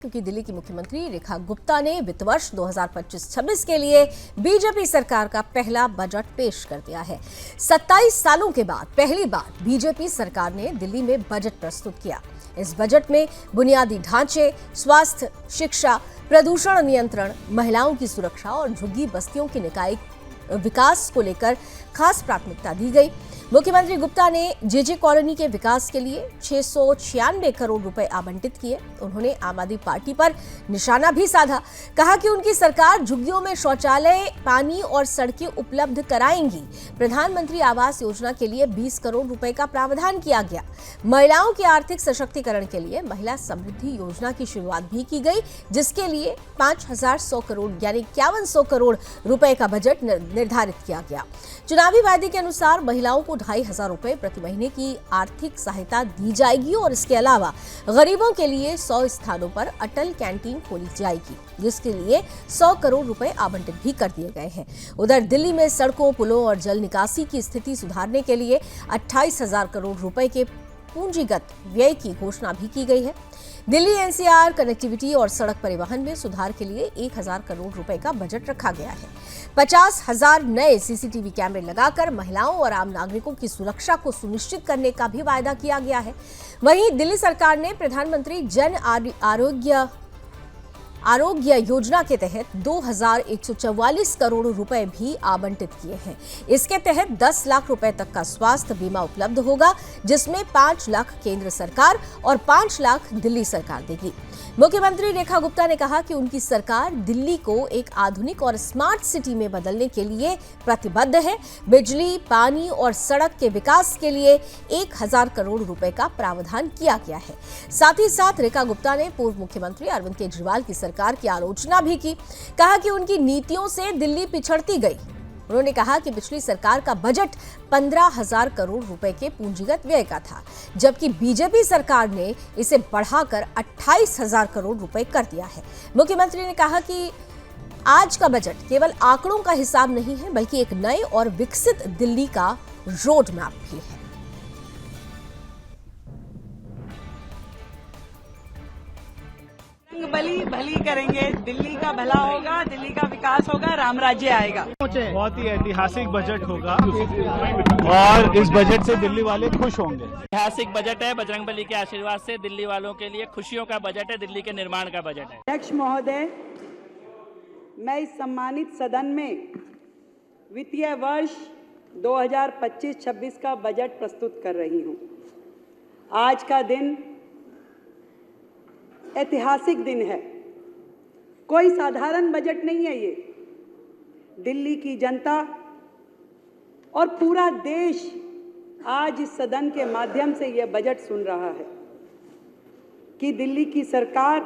क्योंकि दिल्ली की मुख्यमंत्री रेखा गुप्ता ने वित्त वर्ष 2025-26 के लिए बीजेपी सरकार का पहला बजट पेश कर दिया है। 27 सालों के बाद पहली बार बीजेपी सरकार ने दिल्ली में बजट प्रस्तुत किया। इस बजट में बुनियादी ढांचे, स्वास्थ्य, शिक्षा, प्रदूषण नियंत्रण, महिलाओं की सुरक्षा और झुग्गी बस्तियों के निकाय विकास को लेकर खास प्राथमिकता दी गई। मुख्यमंत्री गुप्ता ने जेजे कॉलोनी के विकास के लिए 696 करोड़ रुपए आवंटित किए। उन्होंने आम आदमी पार्टी पर निशाना भी साधा। कहा कि उनकी सरकार झुग्गियों में शौचालय, पानी और सड़कें उपलब्ध कराएंगी। प्रधानमंत्री आवास योजना के लिए 20 करोड़ रुपए का प्रावधान किया गया। महिलाओं के आर्थिक सशक्तिकरण के लिए महिला समृद्धि योजना की शुरुआत भी की गई, जिसके लिए 5100 करोड़ यानी 5100 करोड़ रुपए का बजट निर्धारित किया गया। चुनावी वायदे के अनुसार महिलाओं को 2500 रुपए प्रति महीने की आर्थिक सहायता दी जाएगी और इसके अलावा गरीबों के लिए 100 स्थानों पर अटल कैंटीन खोली जाएगी, जिसके लिए 100 करोड़ रुपए आवंटित भी कर दिए गए हैं। उधर दिल्ली में सड़कों, पुलों और जल निकासी की स्थिति सुधारने के लिए 28,000 करोड़ रुपए के पूंजीगत व्यय की घोषणा भी की गई है। दिल्ली एनसीआर कनेक्टिविटी और सड़क परिवहन में सुधार के लिए 1000 करोड़ रुपए का बजट रखा गया है। 50,000 नए सीसीटीवी कैमरे लगाकर महिलाओं और आम नागरिकों की सुरक्षा को सुनिश्चित करने का भी वायदा किया गया है। वहीं दिल्ली सरकार ने प्रधानमंत्री जन आरोग्य योजना के तहत 2144 करोड़ रुपए भी आवंटित किए हैं। इसके तहत 10 लाख रुपए तक का स्वास्थ्य बीमा उपलब्ध होगा, जिसमें 5 लाख केंद्र सरकार और 5 लाख दिल्ली सरकार देगी। मुख्यमंत्री रेखा गुप्ता ने कहा कि उनकी सरकार दिल्ली को एक आधुनिक और स्मार्ट सिटी में बदलने के लिए प्रतिबद्ध है। बिजली, पानी और सड़क के विकास के लिए 1000 करोड़ रुपए का प्रावधान किया गया है। साथ ही साथ रेखा गुप्ता ने पूर्व मुख्यमंत्री अरविंद केजरीवाल की सरकार की आलोचना भी की। कहा कि उनकी नीतियों से दिल्ली पिछड़ती गई। उन्होंने कहा कि पिछली सरकार का बजट 15,000 करोड़ रुपए के पूंजीगत व्यय का था, जबकि बीजेपी सरकार ने इसे बढ़ाकर 28,000 करोड़ रुपए कर दिया है। मुख्यमंत्री ने कहा कि आज का बजट केवल आंकड़ों का हिसाब नहीं है, बल्कि एक नए और विकसित दिल्ली का रोड मैप भी है। भली भली करेंगे, दिल्ली का भला होगा, दिल्ली का विकास होगा, राम राज्य आएगा। बहुत ही ऐतिहासिक बजट होगा और इस बजट से दिल्ली वाले खुश होंगे। ऐतिहासिक बजट है। बजरंगबली के आशीर्वाद से दिल्ली वालों के लिए खुशियों का बजट है, दिल्ली के निर्माण का बजट है। अध्यक्ष महोदय, मैं इस सम्मानित सदन में वित्तीय वर्ष 2025-26 का बजट प्रस्तुत कर रही हूं। आज का दिन ऐतिहासिक दिन है। कोई साधारण बजट नहीं है ये। दिल्ली की जनता और पूरा देश आज इस सदन के माध्यम से यह बजट सुन रहा है कि दिल्ली की सरकार,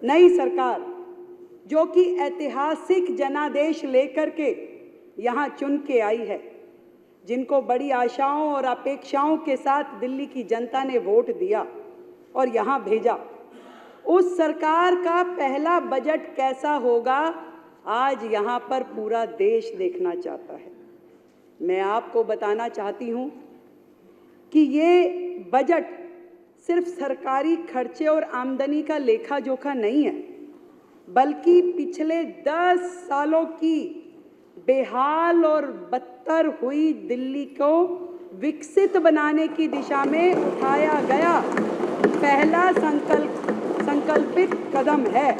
नई सरकार, जो कि ऐतिहासिक जनादेश लेकर के यहाँ चुन के आई है, जिनको बड़ी आशाओं और अपेक्षाओं के साथ दिल्ली की जनता ने वोट दिया और यहाँ भेजा, उस सरकार का पहला बजट कैसा होगा, आज यहाँ पर पूरा देश देखना चाहता है। मैं आपको बताना चाहती हूँ कि ये बजट सिर्फ सरकारी खर्चे और आमदनी का लेखा जोखा नहीं है, बल्कि पिछले 10 सालों की बेहाल और बदतर हुई दिल्ली को विकसित बनाने की दिशा में उठाया गया पहला संकल्पित कदम है।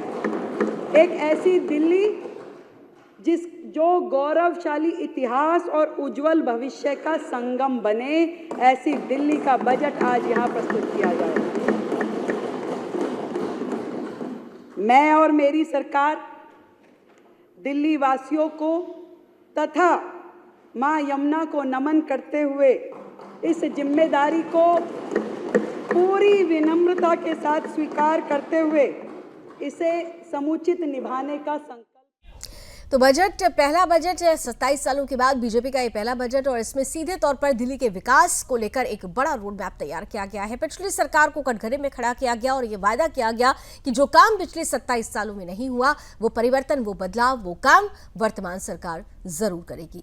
एक ऐसी दिल्ली जो गौरवशाली इतिहास और उज्जवल भविष्य का संगम बने, ऐसी दिल्ली का बजट आज यहाँ प्रस्तुत किया जाए। मैं और मेरी सरकार दिल्ली वासियों को तथा मां यमुना को नमन करते हुए इस जिम्मेदारी को पूरी विनम्रता के साथ स्वीकार करते हुए इसे समुचित निभाने का संकल्प। तो पहला बजट 27 सालों के बाद बीजेपी का ये पहला बजट, और इसमें सीधे तौर पर दिल्ली के विकास को लेकर एक बड़ा रोड मैप तैयार किया गया है। पिछली सरकार को कटघरे में खड़ा किया गया और ये वायदा किया गया कि जो काम पिछले 27 सालों में नहीं हुआ, वो परिवर्तन, वो बदलाव, वो काम वर्तमान सरकार जरूर करेगी।